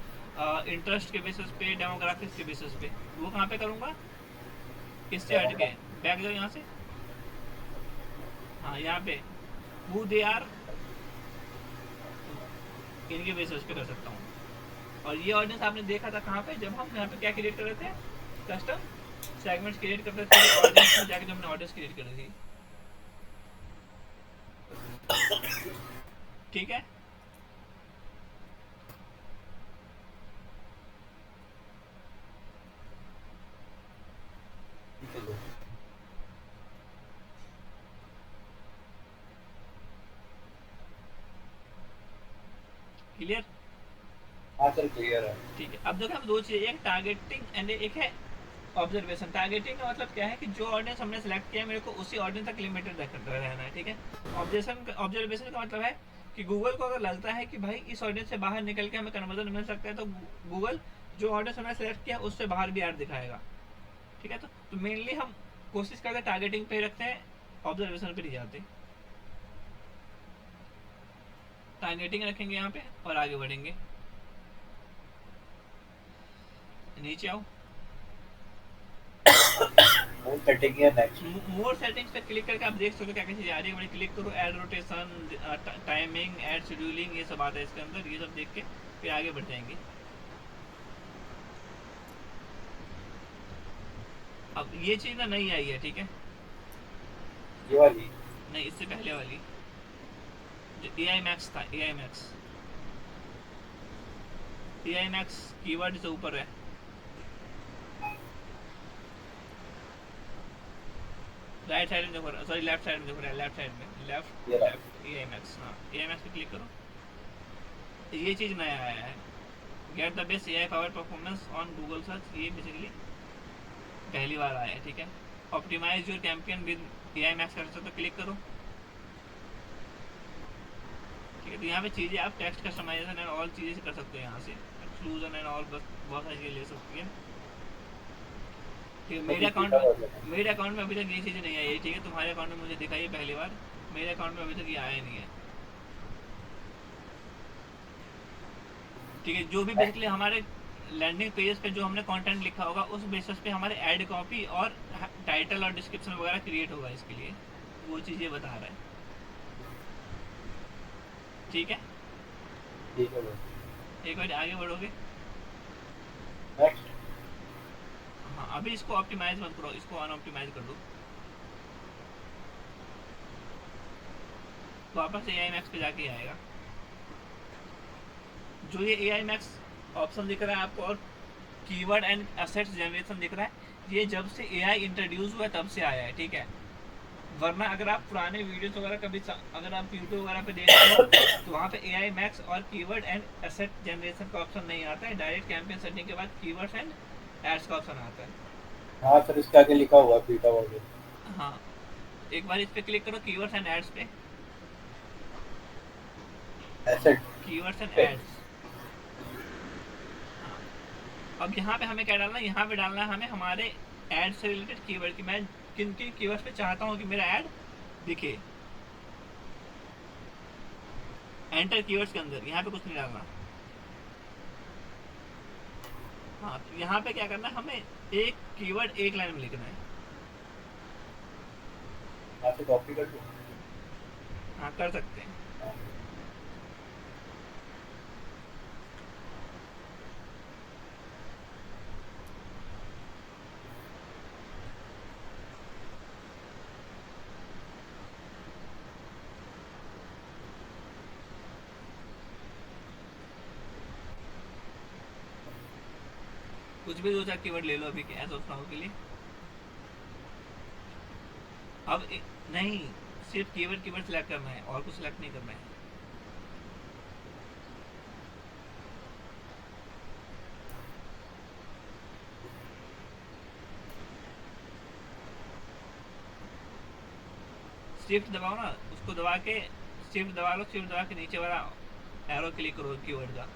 इंटरेस्ट के बेसिस पे, डेमोग्राफिक्स के बेसिस पे। वो कहाँ पे करूँगा, इससे हट के बैक जाओ यहाँ से, हाँ यहाँ पे हु दे आर, इनके बेसिस पे कर सकता हूँ। और ये ऑडियंस आपने देखा था कहाँ पे, जब हम यहाँ पे क्या क्रिएट कर रहे थे, कस्टम सेगमेंट्स क्रिएट करते थे ऑडियंस में जाके, जब हमने ऑडियंस क्रिएट कर दी, ठीक है। क्लियर, हाँ सर क्लियर है। ठीक है। अब देखो हम दो चीज़, एक टारगेटिंग एंड एक है ऑब्जर्वेशन। टारगेटिंग का मतलब क्या है कि जो ऑडियंस हमने सेलेक्ट किया मेरे को उसी ऑडियंस तक लिमिटेड रहना है, ठीक है। ऑब्जर्वेशन का मतलब है कि गूगल को अगर लगता है कि भाई इस ऑडियंस से बाहर निकल के हमें कन्वर्जन मिल सकता है, तो गूगल जो ऑडियंस हमने सेलेक्ट किया उससे बाहर भी ऐड दिखाएगा, ठीक है। तो मेनली हम कोशिश करते हैं टारगेटिंग पे रखते हैं, ऑब्जर्वेशन पे नहीं जाते। टारगेटिंग रखेंगे यहाँ पे और आगे बढ़ेंगे। नीचे आओ, मोर सेटिंग है नेक्स्ट। मोर सेटिंग्स पे क्लिक करके आप देख सकते हो क्या क्या चीज़ आ रही है। बड़ी क्लिक करो, add rotation, timing, add scheduling, ये सब आता है इसके अंदर। ये सब देख के फिर आगे बढ़ जाएंगे। अब ये चीज़ ना नई आई है, ठीक है, ये वाली नहीं इससे पहले वाली जो ए आई मैक्स था, ए आई मैक्स कीवर्ड से ऊपर है, राइट साइड में देखो, सॉरी लेफ्ट साइड में देखो रहा है, लेफ्ट साइड में, लेफ्ट ये रहा। लेफ्ट ए आई मैक्स, हाँ ए आई मैक्स पे क्लिक करो, ये चीज़ नया आया है, get the best A I power performance on Google search, ये बेसिकली पहली बार आया है, ठीक है। Optimise your campaign with A I max कर सकते हो, क्लिक करो, ठीक है। तो यहाँ पे चीज़ें आप टेक्स्ट कस्टमाइजेशन एंड ऑल चीज़ें कर सकते हो, यहाँ से एक्सक्लूजन एंड ऑल बस बहुत सारी चीज़ें ले सकती है, ठीक है। मेरे अकाउंट में अभी तक ये चीज़ें नहीं आई है, ठीक है। तुम्हारे अकाउंट में मुझे दिखाई है पहली बार, मेरे अकाउंट में अभी तक ये आया नहीं है, ठीक है। जो भी बेसिकली हमारे लैंडिंग पेज पे जो हमने कंटेंट लिखा होगा उस बेसिस पे हमारे ऐड कॉपी और टाइटल और डिस्क्रिप्शन वगैरह क्रिएट होगा, इसके लिए वो चीज़ें बता रहा है, ठीक है। ठीक है भाई। एक बार आगे बढ़ोगे, नेक्स्ट। हाँ अभी इसको ऑप्टिमाइज मत करो, इसको अनऑप्टिमाइज कर दो, तो वापस ए आई मैक्स पे जाके आएगा, जो ये ए आई मैक्स ऑप्शन दिख रहा है आपको और कीवर्ड एंड एसेट्स जनरेशन दिख रहा है, ये जब से ए आई इंट्रोड्यूस हुआ तब से आया है, ठीक है। वरना अगर आप पुराने वीडियोस वगैरह कभी अगर आप यूट्यूब वगैरह पे देखते हो तो वहाँ पे ए आई मैक्स और कीवर्ड एंड एसेट जनरेशन का ऑप्शन नहीं आता है, डायरेक्ट कैंपेन सेटिंग के बाद कीवर्ड्स एंड एड्स का ऑप्शन आता है। हाँ सर, इसके आगे लिखा हुआ बीटा वर्जन। हाँ एक बार इस पे क्लिक करो, कीवर्ड्स एंड एड्स पे, एसेट कीवर्ड्स एंड एड्स। अब यहाँ पे हमें क्या डालना है, यहाँ पे डालना है हमें हमारे एड से रिलेटेड कीवर्ड की, मैं किन किन कीवर्ड्स पे चाहता हूँ कि मेरा ऐड दिखे, एंटर कीवर्ड्स के अंदर, यहाँ पे कुछ नहीं डालना। हाँ तो यहाँ पे क्या करना है, हमें एक कीवर्ड एक लाइन में लिखना है, यहाँ से कॉपी कर दो। हाँ कर सकते हैं। कुछ भी दो चार कीवर्ड ले लो अभी के एज ऑफ नाउ के लिए। अब नहीं, सिर्फ कीवर्ड सेलेक्ट करना है और कुछ सेलेक्ट नहीं करना है। शिफ्ट दबाओ ना, उसको दबा के शिफ्ट दबा लो, शिफ्ट दबा के नीचे वाला एरो क्लिक करो कीवर्ड का,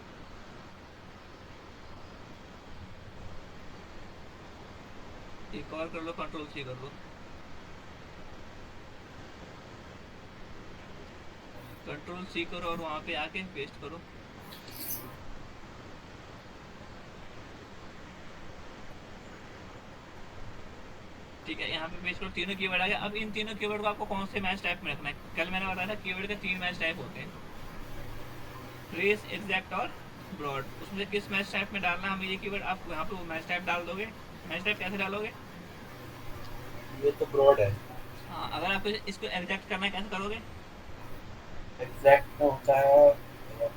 एक और कर लो, कंट्रोल सी कर लो, कंट्रोल सी करो और वहां पे आके पेस्ट करो। ठीक है, यहाँ पे पेस्ट करो, तीनों कीवर्ड आ गया। अब इन तीनों कीवर्ड को आपको कौन से मैच टाइप में रखना है, कल मैंने बताया था कीवर्ड के 3 मैच टाइप होते हैं, ट्रेस, एग्जैक्ट और ब्रॉड। उसमें से किस मैच टाइप में डालना है हमें ये कीवर्ड, आप यहाँ पे वो मैच टाइप डाल दोगे। मैच टाइप कैसे डालोगे, ये तो ब्रॉड है। हाँ अगर आपको इसको एग्जैक्ट करना है कैसे करोगे, एग्जैक्ट में होता है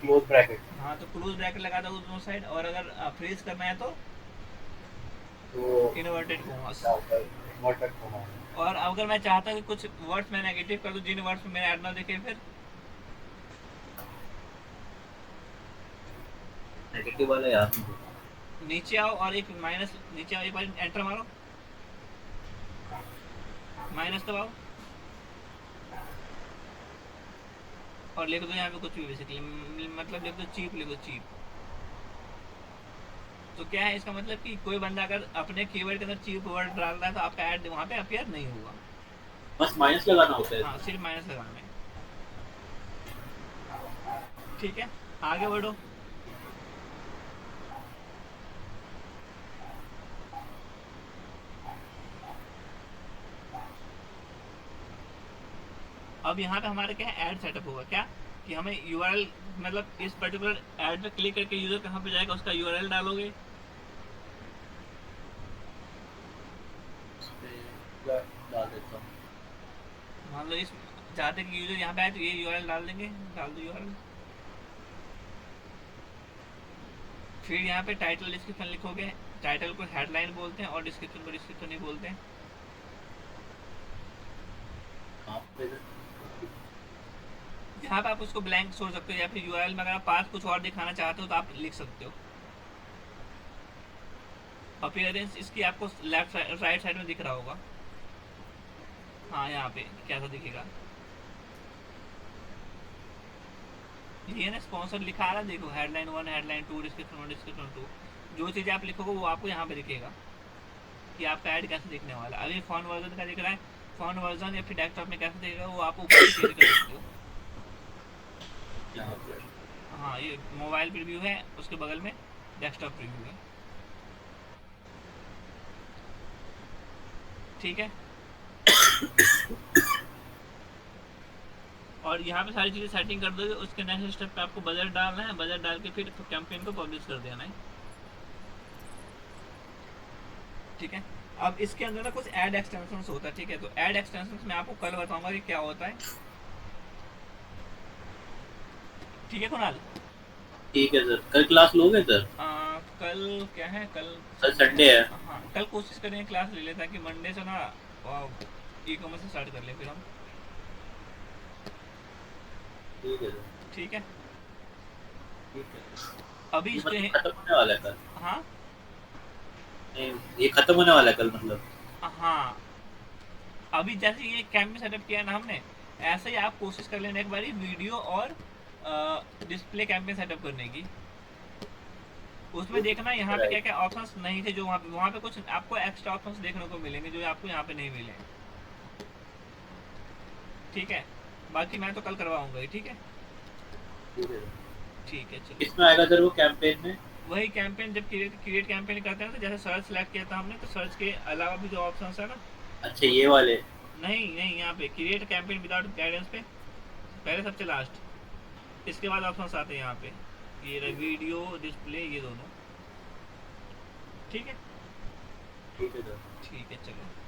क्लोज ब्रैकेट। हाँ तो क्लोज ब्रैकेट लगा दो दोनों साइड, और अगर फ्रीज करना है तो तो इन्वर्टेड कॉमास। क्या होता है, इन्वर्टेड कॉमा। और अगर मैं चाहता हूँ कि कुछ वर्ड्स मैं नेगेटिव कर दूँ, जिन वर्ड्स में मेरा ऐड ना दिखे, फिर नेगेटिव वाला याद नीचे आओ और एक माइनस, नीचे आओ एक बार एंटर मारो, माइनस दबाओ और लिख दो यहाँ पे कुछ भी, बेसिकली मतलब लिख दो चीप, लिख दो चीप। तो क्या है इसका मतलब कि कोई बंदा अगर अपने कीवर्ड के अंदर चीप वर्ड डाल रहा है तो आपका ऐड वहाँ पे अपीयर नहीं होगा, बस माइनस लगाना होता है। हाँ सिर्फ माइनस लगाना है। ठीक है, आगे बढ़ो। अब यहाँ पे हमारा क्या है, ऐड सेटअप होगा, क्या कि हमें यूआरएल, मतलब इस पर्टिकुलर ऐड पे क्लिक करके यूजर कहाँ पे जाएगा उसका यूआरएल डालोगे, डाल देता हूँ। मान लो इस चाहते कि यूजर यहाँ पे आए तो ये यूआरएल डाल देंगे, डाल दो यूआरएल। फिर यहाँ पे टाइटल डिस्क्रिप्शन लिखोगे, टाइटल को हेडलाइन बोलते हैं और डिस्क्रिप्शन को डिस्क्रिप्शन ही बोलते हैं। हाँ, फिर यहाँ पे आप उसको ब्लैंक छोड़ सकते हो, या फिर यूआरएल में अगर आप पास कुछ और दिखाना चाहते हो तो आप लिख सकते हो। अपीयरेंस इसकी आपको लेफ्ट राइट साइड में दिख रहा होगा। हाँ यहाँ पे कैसा दिखेगा, ये ना स्पॉन्सर लिखा आ रहा है, देखो हेडलाइन 1, हेडलाइन 2, डिस्क्रिप्शन 1, डिस्क्रिप्शन 2। जो चीज़ें आप लिखोगे वो आपको यहाँ पे दिखेगा कि आपका ऐड कैसे दिखने वाला है। अभी फ़ॉन्ट वर्जन का दिख रहा है, फ़ॉन्ट वर्जन या फिर डेस्कटॉप में कैसे दिखेगा वो आप ऊपर से चेंज कर सकते हो। यहाँ पे हाँ ये मोबाइल प्रीव्यू है, उसके बगल में डेस्कटॉप प्रीव्यू है, ठीक है। और यहाँ पे सारी चीज़ें सेटिंग कर दोगे, उसके नेक्स्ट स्टेप पे आपको बजट डालना है, बजट डाल के फिर कैंपेन को पब्लिश कर देना है, ठीक है। अब इसके अंदर ना कुछ ऐड एक्सटेंशंस होता है, ठीक है। तो ऐड एक्सटेंशंस मैं आपको कल बताऊंगा कि क्या होता है, ठीक है कुणाल। ठीक है सर, कल क्लास लोगे सर? कल क्या है, कल कल संडे है। हाँ कल कोशिश करेंगे क्लास ले लेते हैं कि मंडे से ना ई कॉमर्स से स्टार्ट कर लें फिर हम, ठीक है सर, ठीक है। ठीक है। अभी ये इसके मतलब खत्म होने वाला है कल? हाँ नहीं, ये खत्म होने वाला है कल मतलब? हाँ, अभी जैसे ये कैंप सेटअप किया ना हमने, ऐसे ही आप कोशिश कर लेना एक बारी वीडियो और डिस्प्ले कैंपेन सेटअप करने की। उसमें देखना यहाँ पे क्या क्या ऑप्शंस नहीं थे, जो वहाँ पे कुछ आपको एक्स्ट्रा ऑप्शंस देखने को मिलेंगे जो आपको यहाँ पे नहीं मिले, ठीक है। बाकी मैं तो कल करवाऊंगा ही, ठीक है। ठीक है। ठीक है चलो। किसमें आएगा सर वो कैंपेन में? वही कैंपेन जब क्रिएट कैंपेन करते हैं तो जैसे सर्च सेलेक्ट किया था हमने, तो सर्च के अलावा भी जो ऑप्शंस है ना, अच्छा ये वाले? नहीं नहीं, यहाँ पे क्रिएट कैंपेन विदाउट गाइडेंस पे पहले सबसे लास्ट, इसके बाद ऑप्शंस आते हैं यहाँ पे, ये रहा वीडियो डिस्प्ले, ये दोनों, ठीक है। ठीक है सर। ठीक है चलो।